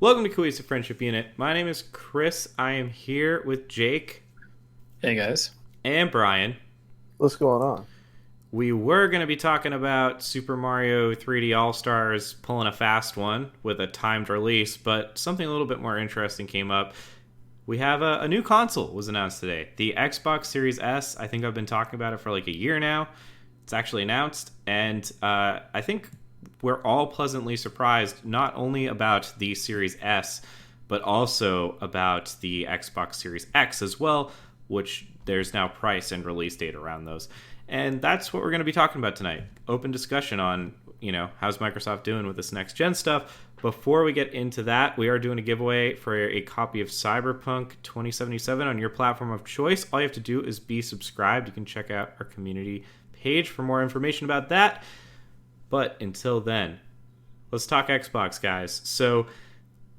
Welcome to Cohesive Friendship Unit. My name is Chris. I am here with Jake Hey guys. and Brian. What's going on? We were going to be talking about Super Mario 3D All-Stars pulling a fast one with a timed release, but something a little bit more interesting came up. We have a new console was announced today. The Xbox Series S. I think I've been talking about it for like a year now. It's actually announced, and I think we're all pleasantly surprised not only about the Series S, but also about the Xbox Series X as well, which there's now price and release date around those. And that's what we're going to be talking about tonight. Open discussion on, how's Microsoft doing with this next gen stuff. Before we get into that, we are doing a giveaway for a copy of Cyberpunk 2077 on your platform of choice. All you have to do is be subscribed. You can check out our community page for more information about that. But until then, let's talk Xbox, guys. So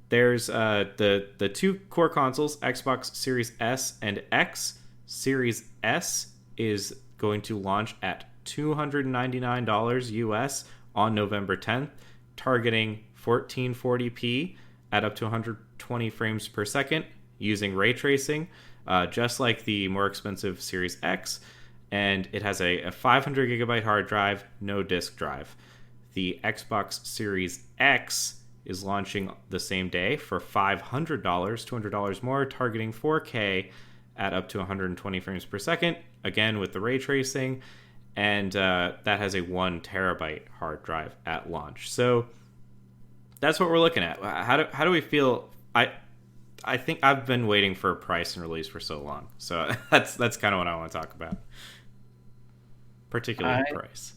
there's the two core consoles, Xbox Series S and X. Series S is going to launch at $299 US on November 10th, targeting 1440p at up to 120 frames per second using ray tracing, just like the more expensive Series X. And it has a 500 gigabyte hard drive, no disk drive. The Xbox Series X is launching the same day for $500, $200 more, targeting 4K at up to 120 frames per second, again with the ray tracing, and that has a 1 terabyte hard drive at launch. So that's what we're looking at. How do we feel? I think I've been waiting for a price and release for so long, so that's kind of what I want to talk about, particularly price.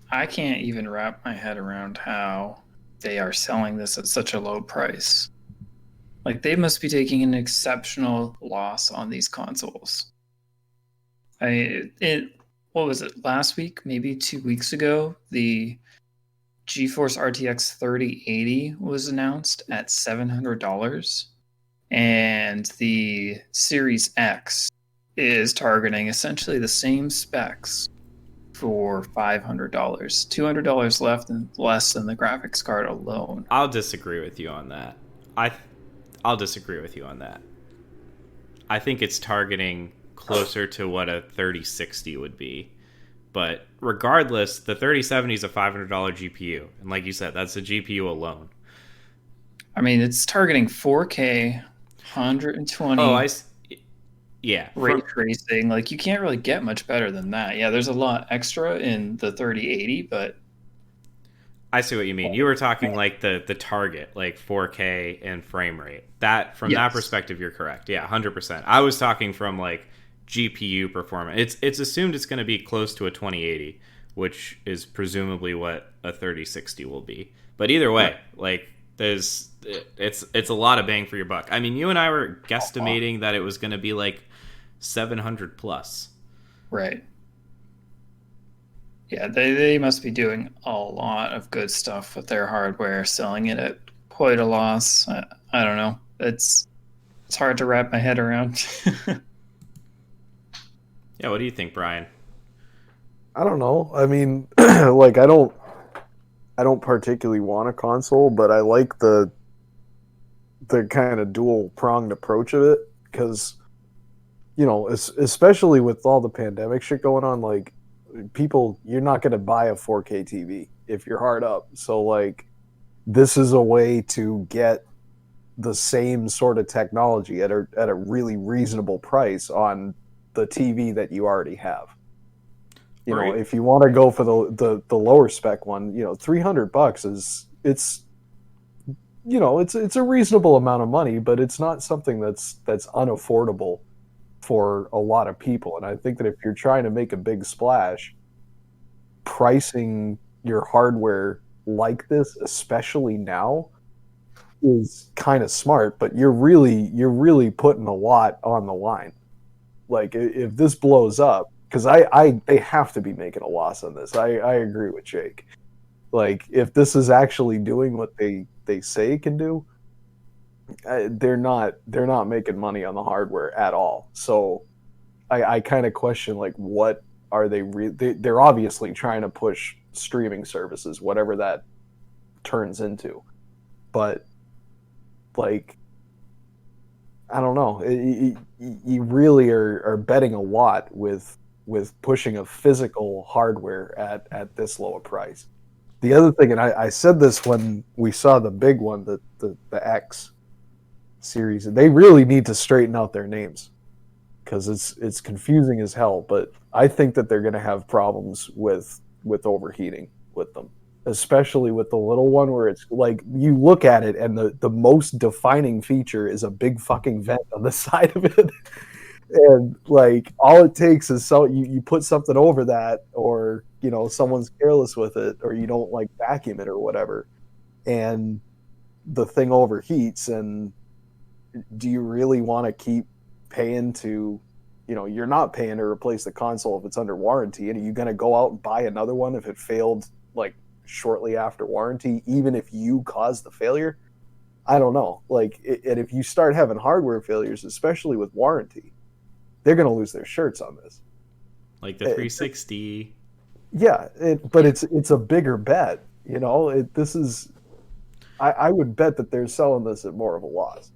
I can't even wrap my head around how they are selling this at such a low price. Like, they must be taking an exceptional loss on these consoles. What was it, last week, maybe 2 weeks ago, the GeForce RTX 3080 was announced at $700, and the Series X is targeting essentially the same specs for $500, $200 less than the graphics card alone. I'll disagree with you on that. I'll disagree with you on that. I think it's targeting closer to what a 3060 would be. But regardless, the 3070 is a $500 GPU. And like you said, that's the GPU alone. I mean, it's targeting 4K, 120. Yeah. Ray tracing. Like, you can't really get much better than that. Yeah, there's a lot extra in the 3080, but I see what you mean. You were talking like the target, like 4K and frame rate. That from that perspective, you're correct. Yeah, 100%. I was talking from like GPU performance. It's assumed it's going to be close to a 2080, which is presumably what a 3060 will be. But either way, like it's a lot of bang for your buck. I mean, you and I were guesstimating that it was going to be like 700 plus. Right. Yeah, they must be doing a lot of good stuff with their hardware, selling it at quite a loss. I don't know. It's hard to wrap my head around. Yeah, what do you think, Brian? I don't know. I mean, like I don't particularly want a console, but I like the kind of dual pronged approach of it because, especially with all the pandemic shit going on, like people, you're not going to buy a 4K TV if you're hard up. So like, this is a way to get the same sort of technology at a really reasonable price on the TV that you already have. You know, if you want to go for the lower spec one, $300 is it's a reasonable amount of money, but it's not something that's unaffordable for a lot of people. And I think that if you're trying to make a big splash, pricing your hardware like this, especially now, is kind of smart, but you're really putting a lot on the line. Like, if this blows up, because they have to be making a loss on this. I agree with Jake. Like, if this is actually doing what they say it can do, they're not making money on the hardware at all. So I kind of question, like, what are they? They're obviously trying to push streaming services, whatever that turns into. But like, I don't know. You really are betting a lot with pushing a physical hardware at this low a price. The other thing, and I said this when we saw the big one, the X series, they really need to straighten out their names because it's confusing as hell. But I think that they're going to have problems with overheating with them, especially with the little one, where it's like you look at it and the most defining feature is a big fucking vent on the side of it. And like all it takes is you put something over that, or someone's careless with it, or you don't like vacuum it or whatever, and the thing overheats. And do you really want to keep paying to, you're not paying to replace the console if it's under warranty, and are you going to go out and buy another one if it failed like shortly after warranty, even if you caused the failure? I don't know. Like, and if you start having hardware failures, especially with warranty, they're going to lose their shirts on this. Like the 360. Yeah, but it's a bigger bet. This is. I would bet that they're selling this at more of a loss.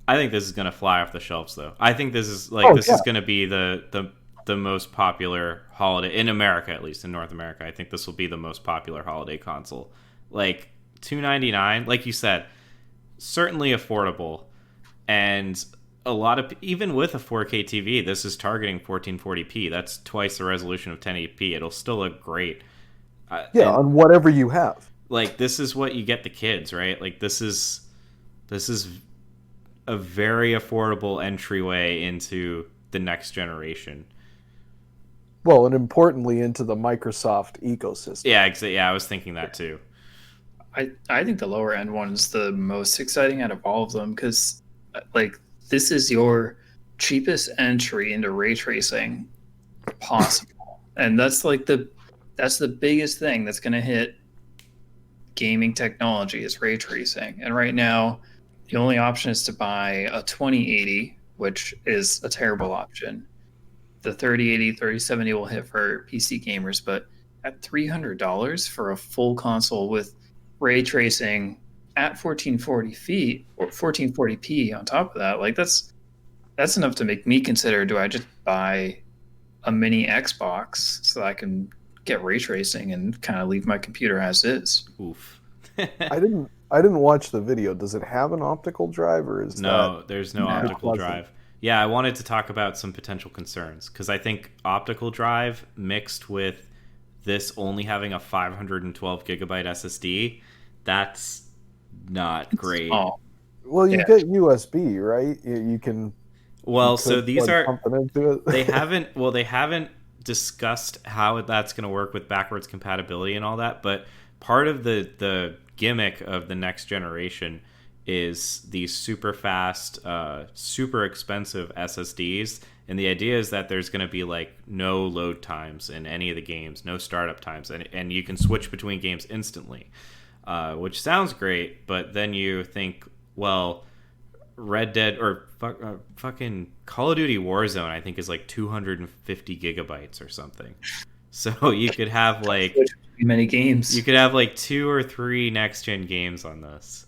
I think this is going to fly off the shelves, though. I think this is is going to be the most popular holiday in America, at least in North America. I think this will be the most popular holiday console. Like $299, like you said, certainly affordable, and a lot of, even with a 4K TV, this is targeting 1440p. That's twice the resolution of 1080p. It'll still look great. On whatever you have. Like, this is what you get the kids, right? Like, this is a very affordable entryway into the next generation. Well, and importantly, into the Microsoft ecosystem. Yeah, I was thinking that too. I think the lower end one is the most exciting out of all of them, because like, this is your cheapest entry into ray tracing possible. And that's the biggest thing that's going to hit gaming technology is ray tracing. And right now, the only option is to buy a 2080, which is a terrible option. The 3080, 3070 will hit for PC gamers, but at $300 for a full console with ray tracing at 1440p or 1440p on top of that, like that's enough to make me consider, do I just buy a mini Xbox so that I can get ray tracing and kind of leave my computer as is? Oof. I didn't watch the video. Does it have an optical drive, or is there's no optical drive. Yeah, I wanted to talk about some potential concerns, because I think optical drive mixed with this only having a 512 gigabyte SSD, that's not great. Oh. Well, you get USB, right? You can. Well, so these are something into it. they haven't discussed how that's going to work with backwards compatibility and all that, but part of the gimmick of the next generation is these super fast, super expensive SSDs, and the idea is that there's going to be like no load times in any of the games, no startup times, and you can switch between games instantly, which sounds great. But then you think, well, Red Dead or fucking Call of Duty Warzone, I think, is like 250 gigabytes or something. So you could have like many games. You could have like 2 or 3 next gen games on this.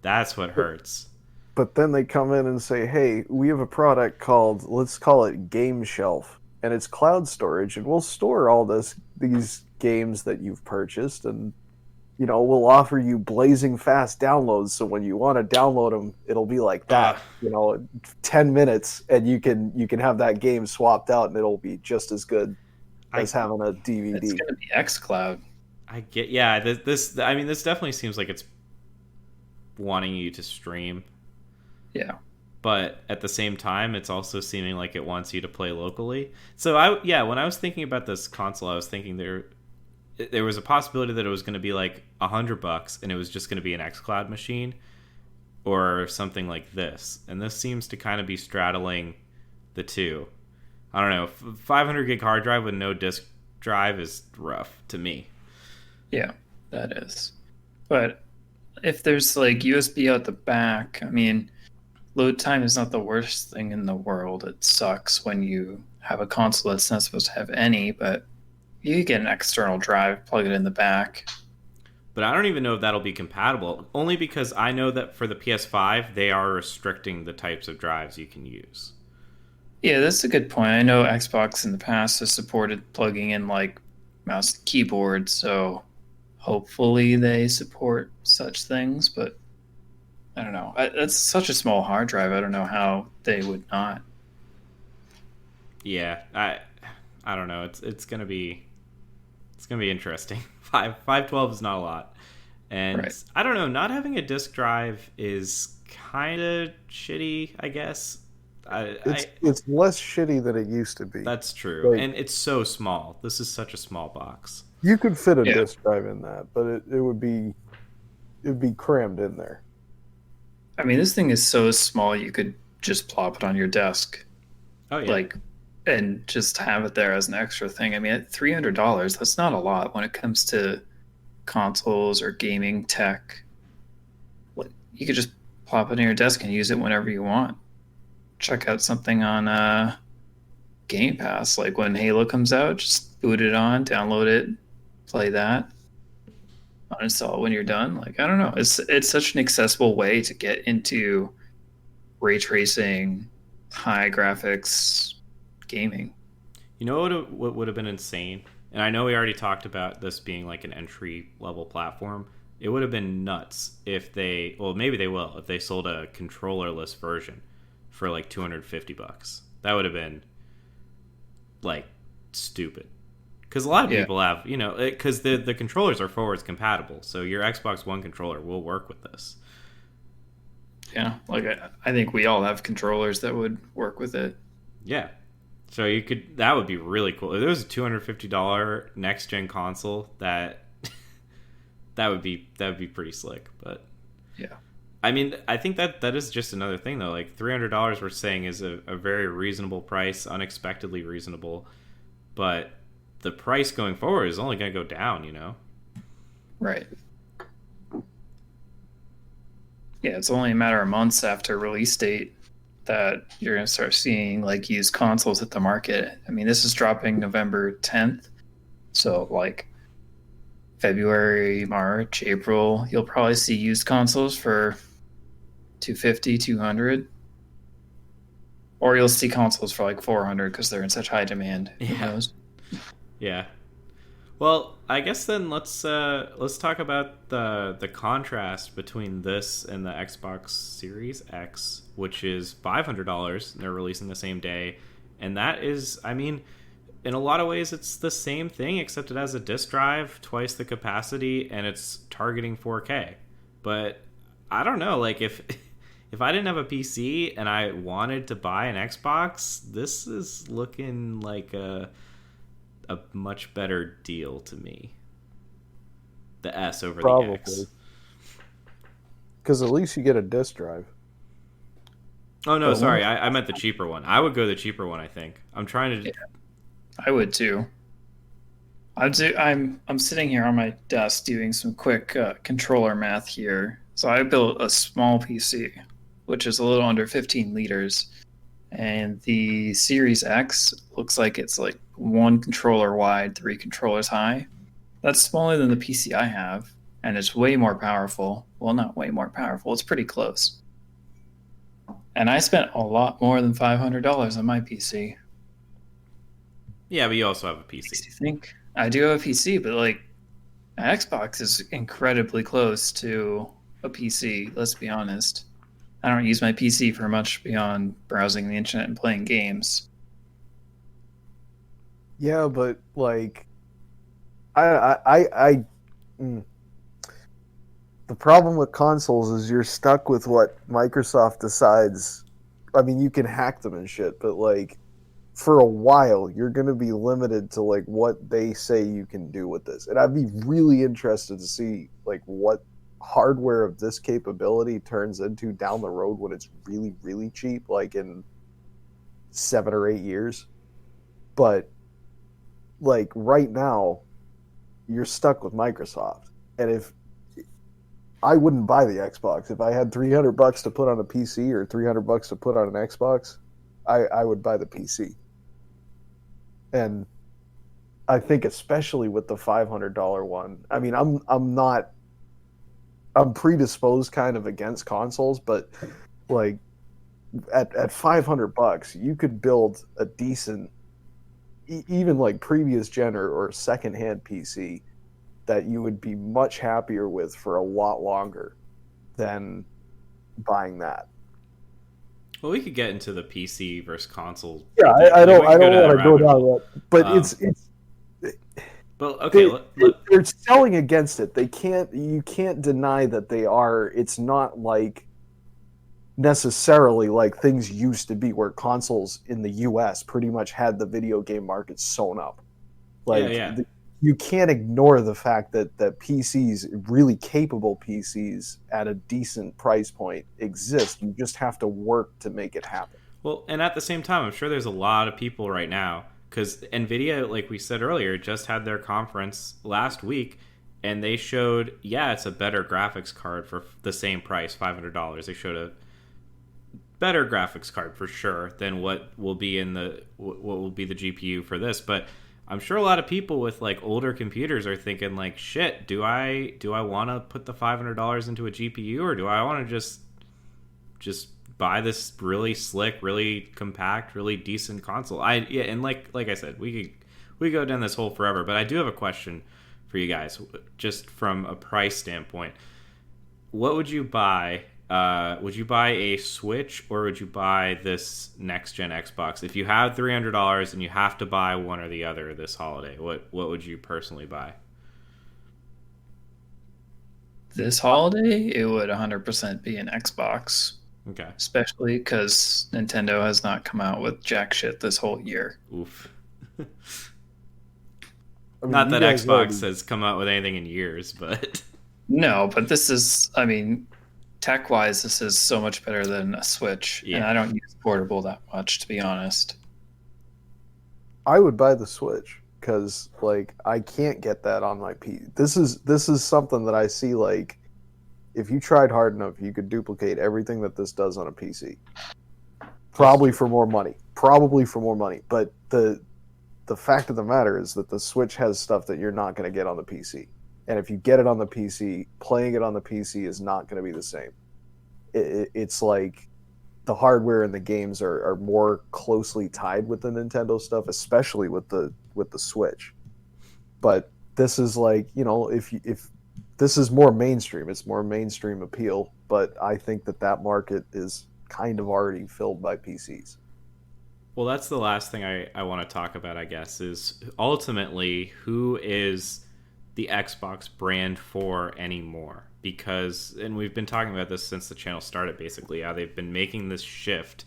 That's what hurts. But then they come in and say, hey, we have a product called, let's call it Game Shelf, and it's cloud storage, and we'll store all these games that you've purchased, and we'll offer you blazing fast downloads, so when you want to download them, it'll be like that, 10 minutes, and you can have that game swapped out, and it'll be just as good as having a DVD. It's going to be xCloud. I get, yeah. This definitely seems like it's wanting you to stream. Yeah. But at the same time, it's also seeming like it wants you to play locally. So when I was thinking about this console, I was thinking there was a possibility that it was going to be like $100 and it was just going to be an xCloud machine or something like this. And this seems to kind of be straddling the two. I don't know. 500 gig hard drive with no disk drive is rough to me. Yeah, that is. But if there's like USB out the back, I mean, load time is not the worst thing in the world. It sucks when you have a console that's not supposed to have any, but you get an external drive, plug it in the back. But I don't even know if that'll be compatible. Only because I know that for the PS5, they are restricting the types of drives you can use. Yeah, that's a good point. I know Xbox in the past has supported plugging in like mouse and keyboard, so hopefully they support such things, but I don't know. That's such a small hard drive. I don't know how they would not. Yeah, I don't know. It's gonna be interesting. 512 is not a lot, and Right. I don't know. Not having a disk drive is kind of shitty, I guess. It's less shitty than it used to be. That's true, Like, and it's so small. This is such a small box. you could fit a Yeah. disk drive in that, but it would be crammed in there. I mean, this thing is so small you could just plop it on your desk, Oh yeah, like, and just have it there as an extra thing. I mean, at $300, that's not a lot when it comes to consoles or gaming tech. Like, you could just plop it on your desk and use it whenever you want. Check out something on Game Pass, like when Halo comes out, just boot it on, download it, play that, uninstall it when you're done. Like, I don't know, it's such an accessible way to get into ray tracing, high graphics gaming. you know what would have been insane? And I know we already talked about this being like an entry level platform. It would have been nuts if they, well, maybe they will, if they sold a controllerless version for like $250. That would have been like stupid. Because a lot of Yeah. people have, because the controllers are forwards compatible, so your Xbox One controller will work with this. Yeah, like I think we all have controllers that would work with it. Yeah. So that would be really cool. If there was a $250 next gen console, that would be pretty slick. But Yeah. I mean, I think that is just another thing though. Like $300 we're saying is a very reasonable price, unexpectedly reasonable. But the price going forward is only going to go down, Right. Yeah, it's only a matter of months after release date that you're going to start seeing like used consoles hit the market. I mean, this is dropping November 10th. So like February, March, April, you'll probably see used consoles for 250, 200. Or you'll see consoles for like 400 because they're in such high demand. Who Yeah. knows? Yeah. Well, I guess then let's talk about the contrast between this and the Xbox Series X, which is $500. They're releasing the same day, and that is, I mean, in a lot of ways, it's the same thing except it has a disk drive, twice the capacity, and it's targeting 4K. But I don't know, like if if I didn't have a PC and I wanted to buy an Xbox, this is looking like a much better deal to me. The S over the X. Probably. Because at least you get a disk drive. Oh no, Oh. sorry, I meant the cheaper one. I would go the cheaper one. I think I'm trying to. Yeah. I would too. I'm sitting here on my desk doing some quick controller math here. So I built a small PC, which is a little under 15 liters, and the Series X looks like it's like one controller wide, three controllers high. That's smaller than the PC I have, and it's way more powerful. Well, not way more powerful. It's pretty close. And I spent a lot more than $500 on my PC. Yeah, but you also have a Makes PC. you think. I do have a PC, but like an Xbox is incredibly close to a PC. Let's be honest. I don't use my PC for much beyond browsing the internet and playing games. Yeah, but like, I the problem with consoles is you're stuck with what Microsoft decides. I mean, you can hack them and shit, but like, for a while, you're going to be limited to like what they say you can do with this. And I'd be really interested to see like what hardware of this capability turns into down the road when it's really, really cheap, like in 7 or 8 years. But like right now, you're stuck with Microsoft. And if I wouldn't buy the Xbox if I had $300 to put on a PC or $300 to put on an Xbox, I would buy the PC. And I think especially with the $500 one, I mean, I'm not I'm predisposed kind of against consoles, but like at $500, you could build a decent, even like previous gen or secondhand PC that you would be much happier with for a lot longer than buying that. Well, we could get into the PC versus console. Yeah, I don't want to go down that, but it's. But okay, they're selling against it. You can't deny that they are. It's not like necessarily like things used to be, where consoles in the U.S. pretty much had the video game market sewn up. Like, you can't ignore the fact that PCs, really capable PCs at a decent price point, exist. You just have to work to make it happen. Well, and at the same time, I'm sure there's a lot of people right now, because NVIDIA, like we said earlier, just had their conference last week, and they showed, it's a better graphics card for the same price, $500. They showed a better graphics card for sure than what will be the GPU for this. But I'm sure a lot of people with like older computers are thinking like, shit, do I want to put the $500 into a GPU, or do I want to just buy this really slick, really compact, really decent console? And like I said, we go down this hole forever, but I do have a question for you guys, just from a price standpoint. What would you buy? Would you buy a Switch, or would you buy this next gen Xbox? If you have $300 and you have to buy one or the other this holiday, what would you personally buy? This holiday, it would 100% be an Xbox. Okay. Especially because Nintendo has not come out with jack shit this whole year. Oof. Not that Xbox has come out with anything in years, but... No, but this is, tech-wise, this is so much better than a Switch. Yeah. And I don't use portable that much, to be honest. I would buy the Switch, because, I can't get that on my PC. This is something that I see, if you tried hard enough, you could duplicate everything that this does on a PC. Probably for more money. But the fact of the matter is that the Switch has stuff that you're not going to get on the PC. And if you get it on the PC, playing it on the PC is not going to be the same. It's like the hardware and the games are more closely tied with the Nintendo stuff, especially with the Switch. But this is if this is more mainstream, it's more mainstream appeal. But I think that market is kind of already filled by PCs. Well, that's the last thing I want to talk about, I guess, is ultimately who is the Xbox brand for anymore. Because, and we've been talking about this since the channel started, basically, how they've been making this shift,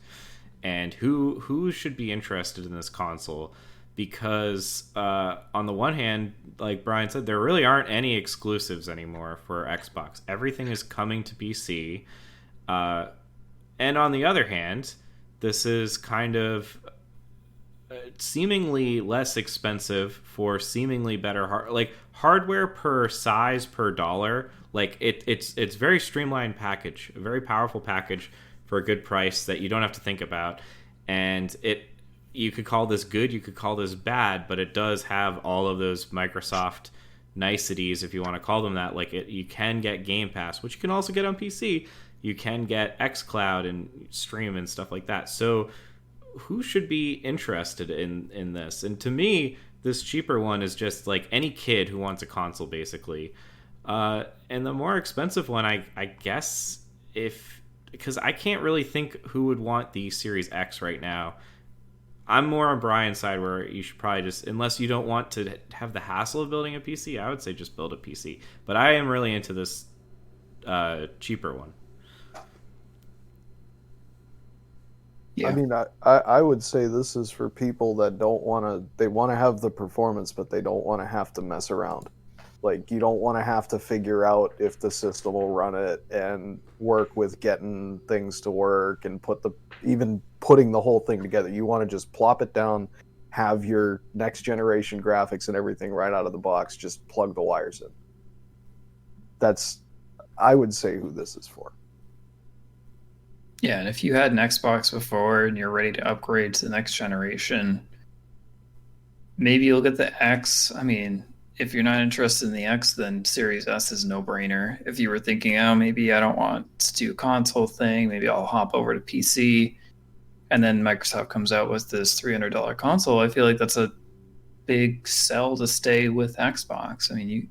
and who should be interested in this console. Because on the one hand, like Brian said, there really aren't any exclusives anymore for Xbox. Everything is coming to PC. And on the other hand, this is kind of seemingly less expensive for seemingly better hardware per size per dollar. It's very streamlined package, a very powerful package for a good price that you don't have to think about. And you could call this good, you could call this bad, but it does have all of those Microsoft niceties, if you want to call them that. You can get Game Pass, which you can also get on PC. You can get xCloud and stream and stuff like that. So who should be interested in this? And to me, this cheaper one is just like any kid who wants a console, basically. And the more expensive one, I guess, because I can't really think who would want the Series X right now. I'm more on Brian's side, where you should probably just, unless you don't want to have the hassle of building a PC, I would say just build a PC. But I am really into this cheaper one. Yeah. I mean, I would say this is for people that they want to have the performance, but they don't want to have to mess around. You don't want to have to figure out if the system will run it and work with getting things to work and even putting the whole thing together. You want to just plop it down, have your next generation graphics and everything right out of the box, just plug the wires in. I would say, who this is for. Yeah, and if you had an Xbox before and you're ready to upgrade to the next generation, maybe you'll get the X. I mean, if you're not interested in the X, then Series S is no brainer. If you were thinking, oh, maybe I don't want to do a console thing, maybe I'll hop over to PC, and then Microsoft comes out with this $300 console, I feel like that's a big sell to stay with Xbox. I mean,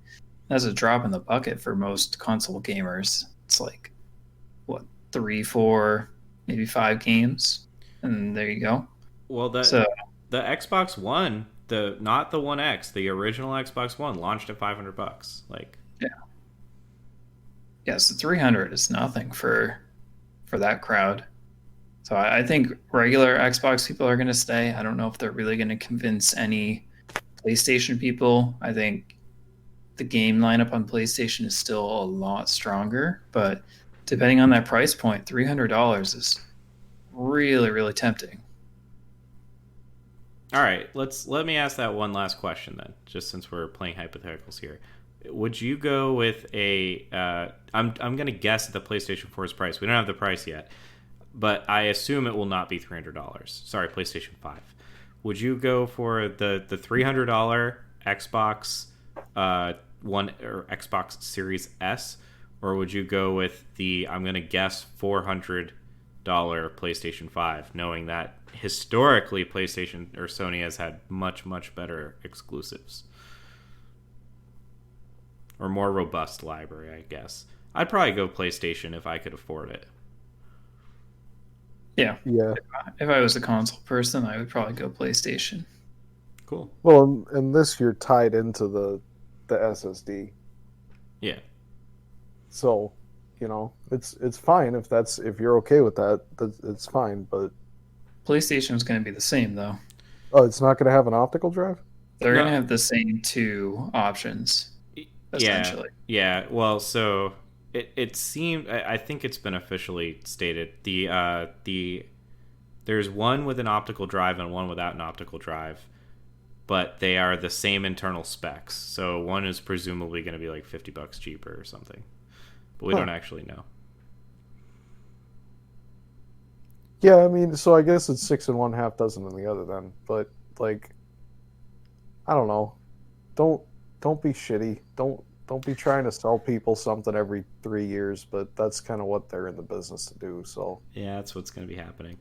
that's a drop in the bucket for most console gamers. It's like, what, 3, 4, maybe 5 games, and there you go. Well, the Xbox One, not the One X, the original Xbox One launched at $500. Like, yeah, so 300 is nothing for that crowd. So I think regular Xbox people are going to stay. I don't know if they're really going to convince any PlayStation people. I think the game lineup on PlayStation is still a lot stronger, but depending on that price point, $300 is really, really tempting. all right, let me ask that one last question then, just since we're playing hypotheticals here. Would you go with a I'm going to guess at the PlayStation 4's price. We don't have the price yet, but I assume it will not be $300. Sorry, PlayStation 5. Would you go for the $300 Xbox One or Xbox Series S, or would you go with the, I'm going to guess, $400 PlayStation 5, knowing that historically PlayStation or Sony has had much, much better exclusives? Or more robust library, I guess. I'd probably go PlayStation if I could afford it. Yeah. Yeah. If I was a console person, I would probably go PlayStation. Cool. Well, and this you're tied into the SSD. Yeah. So, it's fine if you're okay with that. It's fine, but PlayStation is going to be the same though. oh, it's not going to have an optical drive? They're No. going to have the same 2 options, essentially. Yeah. Well, so it seemed, I think it's been officially stated, there's one with an optical drive and one without an optical drive, but they are the same internal specs. So one is presumably going to be like $50 cheaper or something, but we don't actually know. Yeah, I mean, so I guess it's 6 in one, half dozen in the other then. But like, I don't know. Don't be shitty. Don't be trying to sell people something every 3 years. But that's kind of what they're in the business to do. So Yeah, that's what's going to be happening.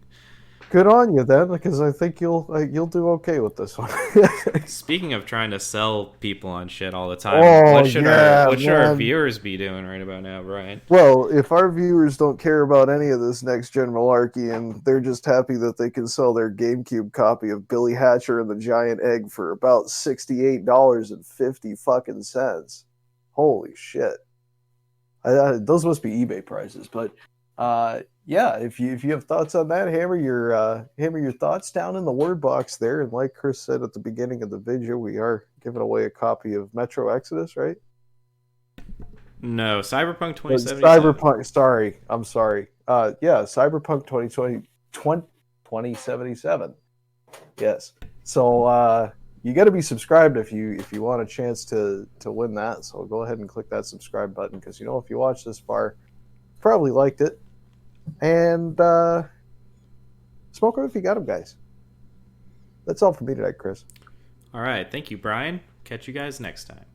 good on you then, because I think you'll do okay with this one. Speaking of trying to sell people on shit all the time, Oh, what should yeah, our man. viewers be doing right about now, Brian? Well, if our viewers don't care about any of this next gen malarkey and they're just happy that they can sell their GameCube copy of Billy Hatcher and the Giant Egg for about $68.50 fucking cents. Holy shit. Those must be eBay prices, but yeah, if you have thoughts on that, hammer your thoughts down in the word box there. And like Chris said at the beginning of the video, we are giving away a copy of Metro Exodus, right? No, Cyberpunk 2077. Cyberpunk. Sorry, I'm sorry. Yeah, Cyberpunk 2077. Yes. So you got to be subscribed if you want a chance to win that. So go ahead and click that subscribe button, because if you watch this far, you probably liked it. And smoke them if you got them, guys. That's all for me tonight, Chris. All right, thank you, Brian. Catch you guys next time.